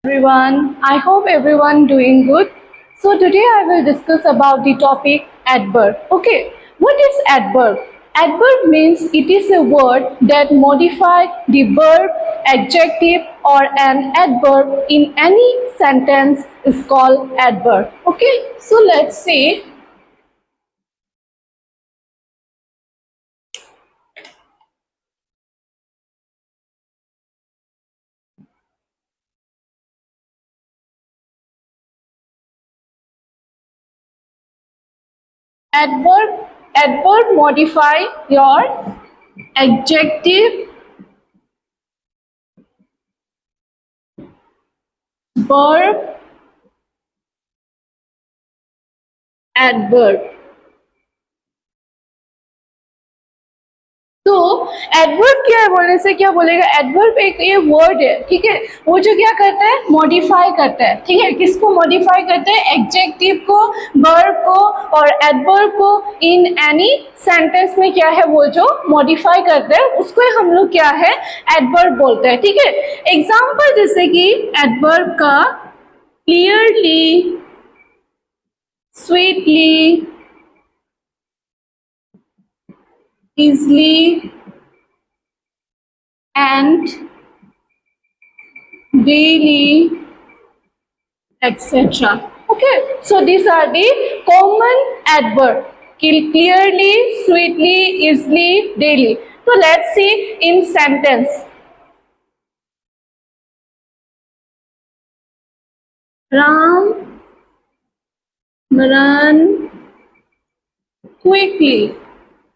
Everyone, I hope everyone doing good. So today I will discuss about the topic adverb. Okay, what is adverb? Adverb means it is a word that modifies the verb, adjective or an adverb in any sentence is called adverb. Okay, so let's see. Adverb modify your adjective, verb, adverb. तो adverb क्या है बोलने से क्या बोलेगा? Adverb एक ये word है, ठीक है, वो जो क्या करता है, मॉडिफाई करता है, ठीक है। किसको मॉडिफाई करते हैं? एडजेक्टिव को, वर्ब को और एडवर्ब को इन एनी सेंटेंस में क्या है, वो जो मॉडिफाई करते हैं उसको हम लोग क्या है, एडवर्ब बोलते हैं, ठीक है। एग्जाम्पल जैसे कि एडवर्ब का clearly, sweetly, easily and daily, etc. Okay, so these are the common adverb: clearly, sweetly, easily, daily. So let's see in sentence. Ram ran quickly.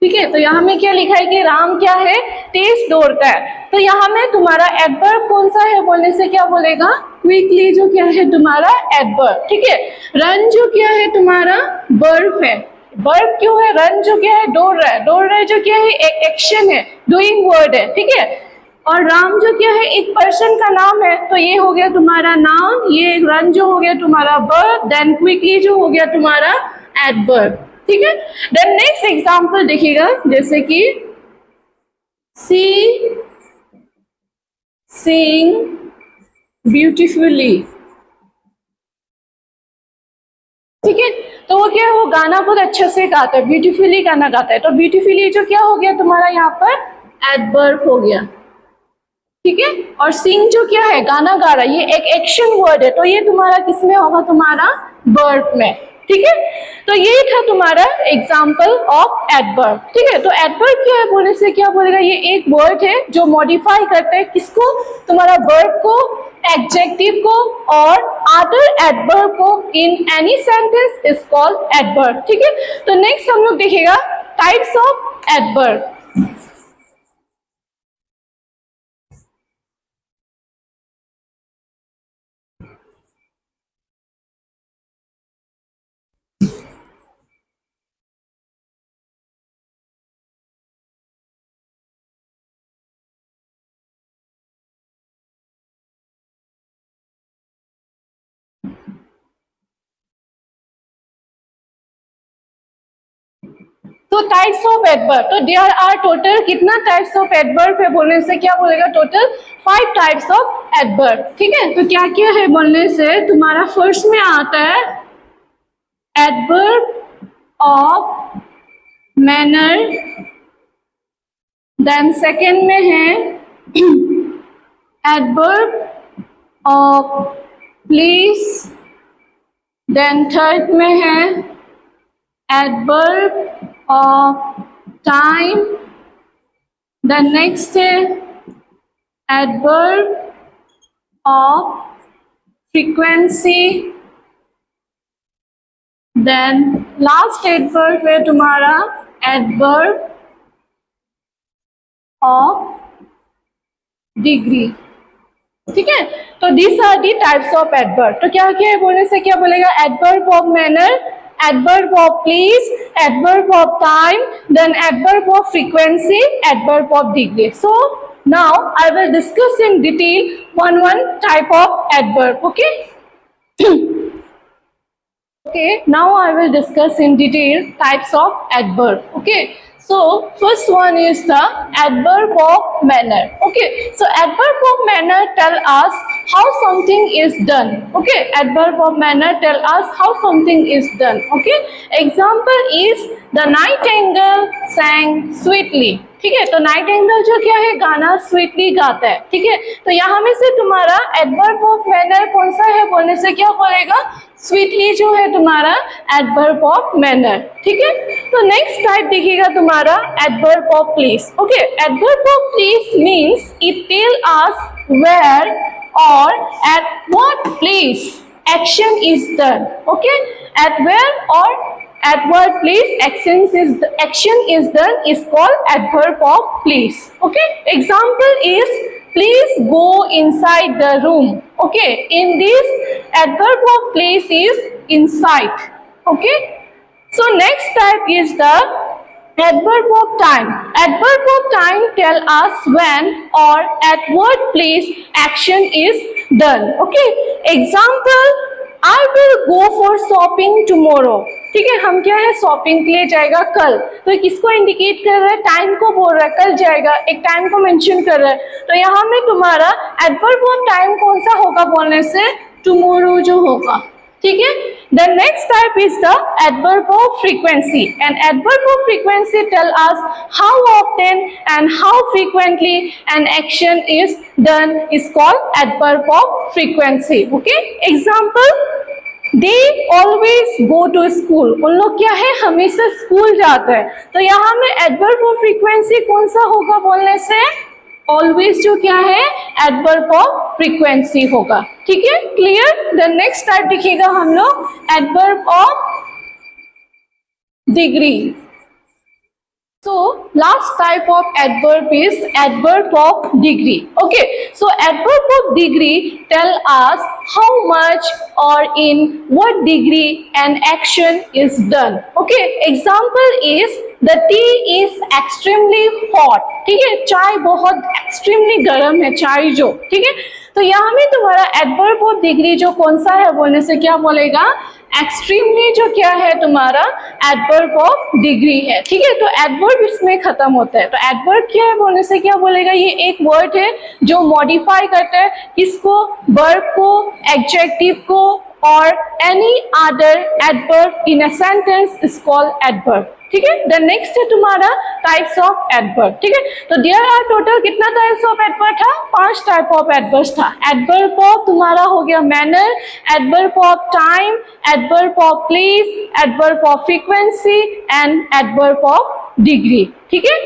ठीक है, तो यहाँ में क्या लिखा है कि राम क्या है, तेज दौड़ता है। तो यहाँ में तुम्हारा एडवर्ब कौन सा है बोलने से क्या बोलेगा? क्विकली जो क्या है तुम्हारा एडवर्ब, ठीक है। रन जो क्या है तुम्हारा वर्ब है। वर्ब क्यों है? रन जो क्या है, दौड़ रहा है। दौड़ रहा है जो क्या है, एक एक्शन है, डूइंग वर्ड है, ठीक है। और राम जो क्या है, एक पर्सन का नाम है, तो ये हो गया तुम्हारा नाउन, ये रन जो हो गया तुम्हारा वर्ब, देन क्विकली जो हो गया तुम्हारा एडवर्ब, ठीक है। देन नेक्स्ट एग्जाम्पल देखिएगा, जैसे कि सी सिंग ब्यूटिफुली, ठीक है। तो वो क्या है, वो गाना बहुत अच्छे से गाता है, ब्यूटीफुली गाना गाता है। तो ब्यूटीफुली जो क्या हो गया तुम्हारा यहाँ पर एडवर्ब हो गया, ठीक है। और सिंग जो क्या है, गाना गा रहा है, ये एक एक्शन वर्ड है, तो ये तुम्हारा किसमें होगा, तुम्हारा वर्ब में, ठीक है। तो ये था तुम्हारा एग्जाम्पल ऑफ एडवर्ब, ठीक है। तो एडवर्ब क्या है बोलने से क्या बोलेगा? ये एक वर्ड है जो मॉडिफाई करते हैं किसको, तुम्हारा वर्ब को, एडजेक्टिव को और अदर एडवर्ब को in any sentence is called adverb, ठीक है। तो नेक्स्ट हम लोग देखेगा टाइप्स ऑफ एडवर्ब। तो टाइप्स ऑफ एडवर्ब, तो देयर आर टोटल कितना टाइप्स ऑफ एडवर्ब है बोलने से क्या बोलेगा? टोटल 5 टाइप्स ऑफ एडवर्ब, ठीक है। तो क्या क्या है बोलने से तुम्हारा फर्स्ट में आता है adverb of manner, then second में है adverb of place, then third में है adverb of time, the next adverb of frequency, then last adverb है तुम्हारा adverb of degree, ठीक है। तो these are the types of adverb। तो क्या क्या है बोलने से क्या बोलेगा? adverb of manner, adverb of place, adverb of time, then adverb of frequency, adverb of degree. So now I will discuss in detail one type of adverb, okay? Okay, now I will discuss in detail types of adverb, okay? So first one is the adverb of manner. Okay, so adverb of manner tell us how something is done. Okay, adverb of manner tell us how something is done. Okay, example is the nightingale sang sweetly. ठीक है, तो Nightingale जो क्या है गाना sweetly गाता है. ठीक है, तो यहाँ में से तुम्हारा एडवर्ब ऑफ मैनर कौन सा है बोलने से क्या बोलेगा, स्वीटली जो है तुम्हारा एडवर्ब ऑफ मैनर. ठीक है, तो नेक्स्ट टाइप दिखेगा तुम्हारा adverb of place. Okay, adverb of place means it tell us where और at what place action is done. Okay, at where और at what place action is done is called adverb of place. Okay, example is please go inside the room. Okay, in this adverb of place is inside. Okay, so next type is the adverb of time. Adverb of time tell us when or at what place action is done. Okay, example I will go for shopping tomorrow. ठीक है, हम क्या है shopping के लिए जाएगा कल. तो किसको इंडिकेट कर रहा है, टाइम को बोल रहा है, कल जाएगा, एक टाइम को मेंशन कर रहा है. तो यहाँ में तुम्हारा एडवर्ब ऑफ टाइम कौन सा होगा बोलने से, टुमारो जो होगा. ठीक है, the next type is the adverb of frequency. And adverb of frequency tell us how often and how frequently an action is done is called adverb of frequency. Okay, example they always go to school. उन लोग क्या है, हमेशा school जाते हैं. तो यहाँ में एडवर्ब ऑफ फ्रीक्वेंसी कौन सा होगा बोलने से, ऑलवेज जो क्या है एडवर्ब ऑफ फ्रीक्वेंसी होगा. ठीक है, क्लियर. द नेक्स्ट टाइप दिखेगा हम लोग adverb of degree. So last type of adverb is adverb of degree. Okay, so adverb of degree tell us how much or in what degree an action is done. Okay, example is the tea is extremely hot. ठीक है, चाय बहुत extremely गर्म है चाय जो. ठीक है, तो यहाँ में तुम्हारा adverb of degree जो कौन सा है बोलने से क्या बोलेगा, एक्सट्रीमली जो क्या है तुम्हारा एडवर्ब ऑफ डिग्री है. ठीक है, तो एडवर्ब इसमें खत्म होता है. तो एडवर्ब क्या है बोलने से क्या बोलेगा, ये एक वर्ड है जो मॉडिफाई करता है किसको, वर्ब को, एडजेक्टिव को और any other adverb in a sentence is called adverb. ठीक है, द नेक्स्ट है तुम्हारा टाइप्स ऑफ एडवर्ब. ठीक है, तो देयर आर टोटल कितना टाइप्स ऑफ एडवर्ब था, 5 टाइप ऑफ एडवर्ब था. एडवर्ब ऑफ तुम्हारा हो गया manner, adverb of time, adverb of place, adverb of frequency and adverb of degree. ठीक है,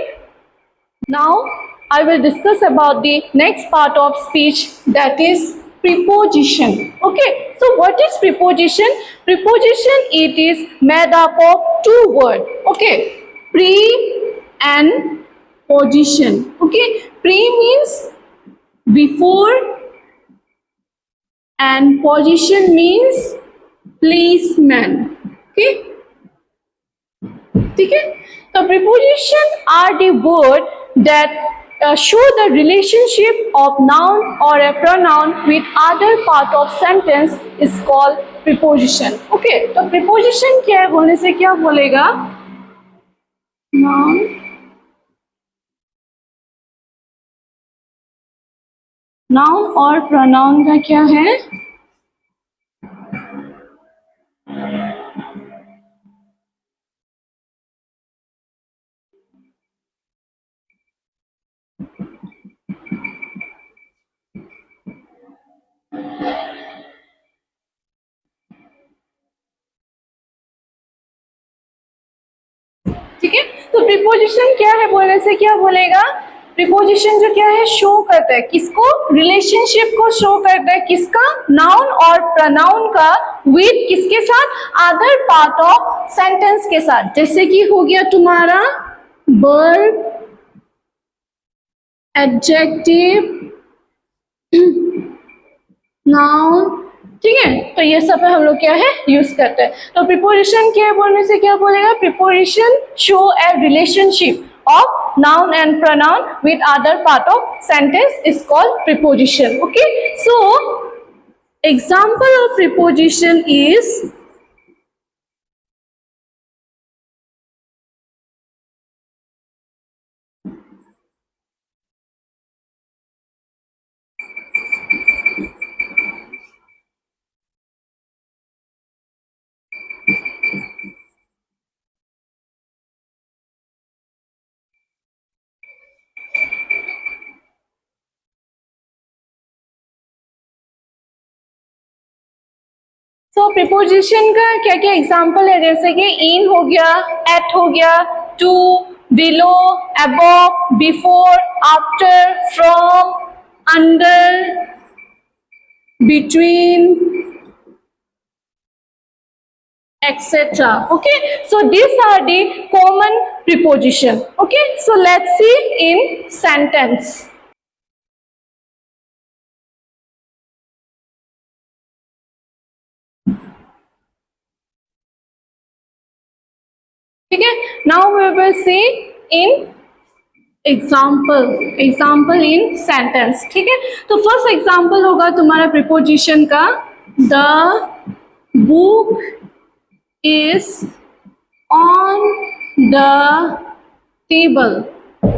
now I will discuss about the next part of speech, that is preposition. Okay, so what is preposition? Preposition, it is made up of 2 words. Okay, pre and position. Okay, pre means before and position means policeman. Okay, ठीक है, तो preposition are the word that show the relationship of noun or a pronoun with other part of sentence is called preposition. Okay, तो preposition क्या है बोलने से क्या बोलेगा, noun और pronoun का क्या है, ठीक है, तो प्रीपोजिशन क्या है बोलने से क्या बोलेगा, प्रीपोजिशन जो क्या है शो करता है किसको, रिलेशनशिप को शो करता है किसका, नाउन और प्रोनाउन का विद किसके साथ, अदर पार्ट ऑफ सेंटेंस के साथ. जैसे कि हो गया तुम्हारा वर्ब, एडजेक्टिव, नाउन. ठीक है, तो ये सब हम लोग क्या है यूज करते हैं. तो प्रीपोजिशन क्या है बोलने से क्या बोलेगा, preposition show A relationship of noun and pronoun with other part of sentence is called preposition. Okay, so example of preposition is तो प्रीपोजिशन का क्या क्या एग्जाम्पल है, जैसे कि इन हो गया, एट हो गया, to, below, above, before, after, from, under, between, etc. Okay, so these are the common preposition. Okay, so let's see in sentence. Okay, now we will see in example in sentence. ठीक है, तो first example होगा तुम्हारा preposition का, the book is on the table.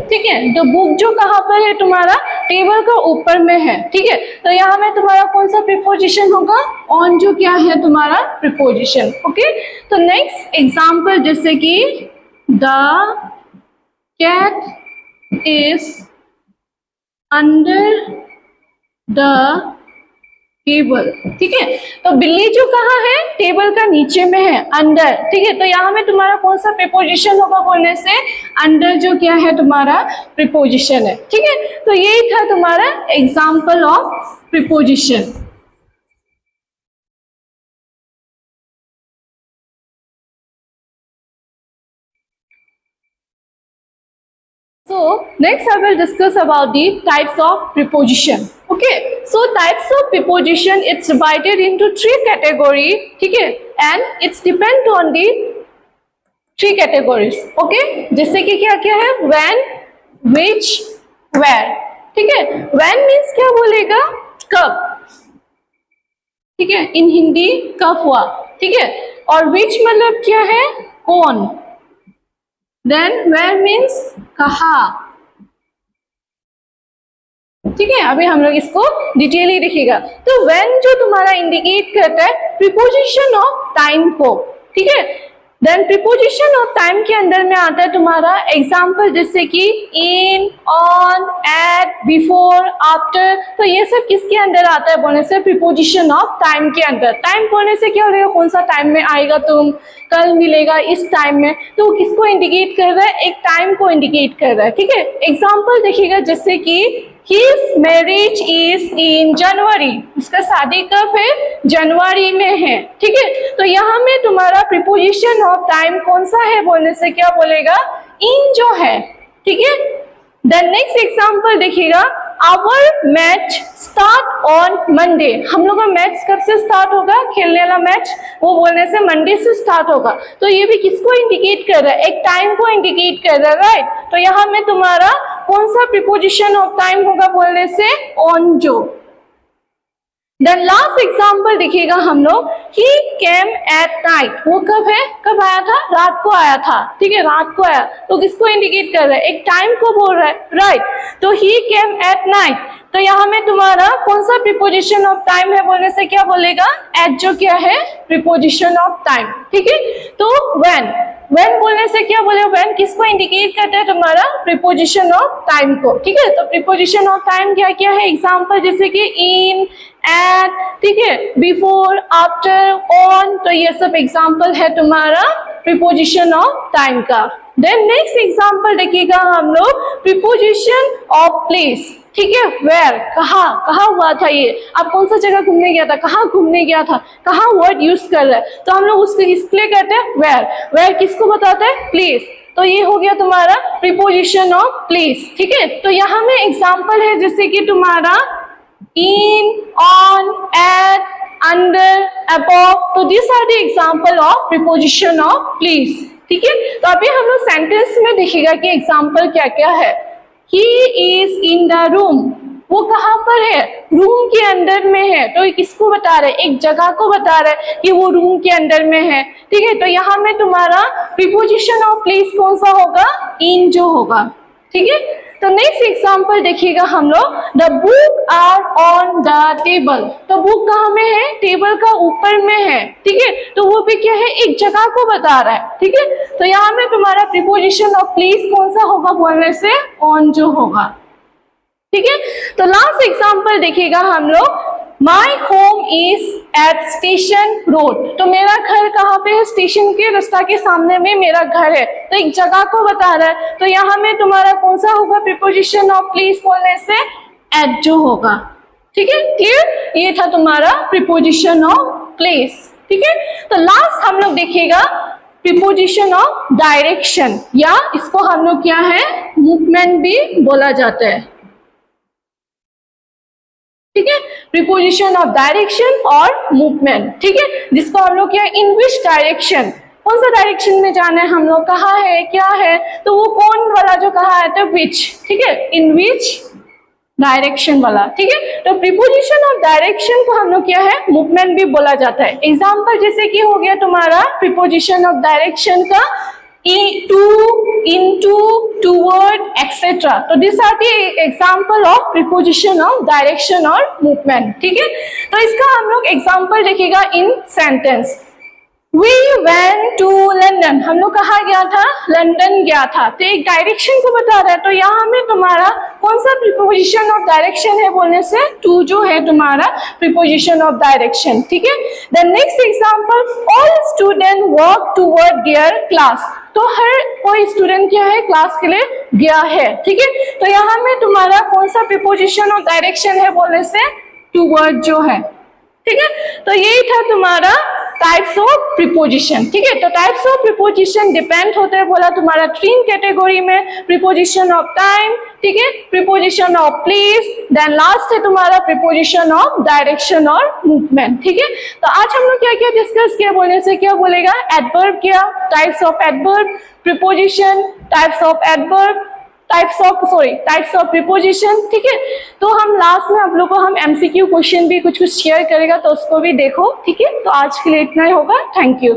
ठीक है, तो book जो कहाँ पर है तुम्हारा, टेबल का ऊपर में है. ठीक है, तो यहाँ में तुम्हारा कौन सा प्रीपोजिशन होगा, ऑन जो क्या है तुम्हारा प्रीपोजिशन. ओके, तो नेक्स्ट एग्जाम्पल जैसे कि the cat is under the table. ठीक है, तो बिल्ली जो कहाँ है, टेबल का नीचे में है, अंडर. ठीक है, तो यहाँ में तुम्हारा कौन सा प्रीपोजिशन होगा बोलने से, अंडर जो क्या है तुम्हारा प्रीपोजिशन है. ठीक है, तो यही था तुम्हारा example of preposition. So next I will discuss about the types of preposition. Okay, so types of preposition it's divided into three categories. ठीक है, and it's depend on the three categories. Okay, जैसे कि क्या क्या है, when, which, where. ठीक है, when means क्या बोलेगा, कब. ठीक है, इन हिंदी कब हुआ. ठीक है, और which मतलब क्या है, कौन. Then where means कहा. ठीक है, अभी हम लोग इसको डिटेली देखिएगा. तो when जो तुम्हारा इंडिकेट करता है प्रीपोजिशन ऑफ टाइम को. ठीक है, देन प्रीपोजिशन ऑफ टाइम के अंदर में आता है तुम्हारा एग्जाम्पल जैसे कि इन, ऑन, एट, बिफोर, आफ्टर. तो ये सब किसके अंदर आता है बोलने से, प्रीपोजिशन ऑफ टाइम के अंदर. टाइम बोलने से क्या होगा, कौन सा टाइम में आएगा तुम, कल मिलेगा इस टाइम में. तो किसको इंडिकेट कर रहा है, एक टाइम को इंडिकेट कर रहा है. ठीक है, एग्जाम्पल देखिएगा जैसे कि His marriage is in January. उसका शादी कब है, जनवरी में है. ठीक है, तो यहाँ में तुम्हारा प्रीपोजिशन ऑफ टाइम कौन सा है बोलने से क्या बोलेगा, इन जो है. ठीक है, देन नेक्स्ट एग्जाम्पल देखिएगा, our match start on Monday. हम लोग का मैच कब से स्टार्ट होगा, खेलने वाला मैच, वो बोलने से मंडे से स्टार्ट होगा. तो ये भी किसको इंडिकेट कर रहा है, एक टाइम को इंडिकेट कर रहा है. राइट, तो यहाँ में तुम्हारा कौन सा प्रीपोजिशन ऑफ टाइम होगा बोलने से, ऑन जो. देन लास्ट एग्जाम्पल देखिएगा हम लोग, ही केम एट नाइट. वो कब है, कब आया था, रात को आया था. ठीक है, रात को आया, तो किसको इंडिकेट कर रहा है, एक टाइम को बोल रहा है. राइट, तो ही केम एट नाइट. तो यहाँ में तुम्हारा कौन सा प्रीपोजिशन ऑफ टाइम है बोलने से क्या बोलेगा, एट जो क्या है प्रीपोजिशन ऑफ टाइम. ठीक है, तो व्हेन बोलने से क्या बोले, व्हेन किसको इंडिकेट करता है तुम्हारा प्रीपोजिशन ऑफ टाइम को. ठीक है, तो प्रीपोजिशन ऑफ टाइम क्या क्या है, एग्जाम्पल जैसे कि इन, एट. ठीक है, बिफोर, आफ्टर, ऑन. तो ये सब एग्जाम्पल है तुम्हारा प्रीपोजिशन ऑफ टाइम का. देन नेक्स्ट एग्जाम्पल देखिएगा हम लोग, प्रीपोजिशन ऑफ प्लेस. ठीक है, वेयर, कहाँ हुआ था ये, आप कौन सा जगह घूमने गया था, कहाँ घूमने गया था, कहाँ वर्ड यूज कर रहा है. तो हम लोग उसको डिस्प्ले करते हैं वेयर. वेयर किसको बताता है, प्लेस. तो ये हो गया तुम्हारा प्रीपोजिशन ऑफ प्लेस. ठीक है, तो यहाँ में एग्जाम्पल है जैसे कि तुम्हारा in, on, at, under, above. तो this are the example of preposition of place. ठीक है, तो अभी हम लोग सेंटेंस में देखिएगा कि एग्जाम्पल क्या क्या है. He is in the room. वो कहाँ पर है, रूम के अंदर में है. तो ये किसको बता रहा है, एक जगह को बता रहा है कि वो रूम के अंदर में है. ठीक है, तो यहाँ में तुम्हारा प्रीपोजिशन ऑफ प्लेस कौन सा होगा, इन जो होगा. ठीक है, तो नेक्स्ट एग्जाम्पल देखिएगा हम लोग, the book are on the table. तो बुक कहाँ में है, टेबल का ऊपर में है. ठीक है, तो वो भी क्या है, एक जगह को बता रहा है. ठीक है, तो यहाँ में तुम्हारा प्रीपोजिशन ऑफ प्लेस कौन सा होगा बोलने से, ऑन जो होगा. ठीक है, तो लास्ट एग्जाम्पल देखिएगा हम लोग, my home is at station road, तो मेरा घर कहाँ पे है? स्टेशन के रास्ता के सामने में मेरा घर है, तो एक जगह को बता रहा है। तो यहाँ में तुम्हारा कौन सा होगा प्रीपोजिशन ऑफ प्लेस बोलने से? एट जो होगा। ठीक है, क्लियर? ये था तुम्हारा प्रीपोजिशन ऑफ प्लेस। ठीक है, तो लास्ट हम लोग देखिएगा प्रीपोजिशन ऑफ डायरेक्शन, या इसको हम लोग क्या है, मूवमेंट भी बोला जाता है। ठीक है, प्रीपोजिशन ऑफ डायरेक्शन और मूवमेंट। ठीक है, जिसको हम लोग क्या, इन विच डायरेक्शन, कौन सा डायरेक्शन में जाना है हम लोग, कहाँ है, क्या है, तो वो कौन वाला जो कहा है तो विच। ठीक है, इन विच डायरेक्शन वाला। ठीक है, तो प्रीपोजिशन ऑफ डायरेक्शन को हम लोग क्या है, मूवमेंट भी बोला जाता है। एग्जाम्पल जैसे कि हो गया तुम्हारा प्रीपोजिशन ऑफ डायरेक्शन का टू, इनटू, टूवर्ड, एक्सेट्रा। तो this are the example of preposition of direction और मूवमेंट। ठीक है, तो इसका हम लोग एग्जाम्पल देखिएगा in sentence. We went to London, हम लोग कहाँ गया था? लंदन गया था। तो एक डायरेक्शन को बता रहा है, तो यहाँ में तुम्हारा कौन सा प्रीपोजिशन ऑफ डायरेक्शन है बोलने से? टू जो है तुम्हारा प्रीपोजिशन ऑफ डायरेक्शन। ठीक है, the next example, all student work toward their class, तो हर कोई स्टूडेंट क्या है, क्लास के लिए गया है। ठीक है, तो यहाँ में तुम्हारा कौन सा प्रीपोजिशन ऑफ डायरेक्शन है बोलने से? टूवर्ड जो है। ठीक है, तो यही था तुम्हारा टाइप्स ऑफ प्रीपोजिशन। ठीक है, तो टाइप्स ऑफ प्रीपोजिशन डिपेंड होते हैं बोला तुम्हारा तीन कैटेगरी में, प्रीपोजिशन ऑफ टाइम, ठीक है, preposition of place, then last है तुम्हारा प्रीपोजिशन ऑफ डायरेक्शन और मूवमेंट। ठीक है, तो आज हम लोग क्या क्या डिस्कस किया बोलने से? क्या बोलेगा? एडवर्ब किया, types of adverb, preposition, types of adverb, types of preposition. ठीक है, तो हम लास्ट में आप लोगों को हम एमसीक्यू क्वेश्चन भी कुछ शेयर करेगा, तो उसको भी देखो। ठीक है, तो आज के लिए इतना ही होगा। Thank you.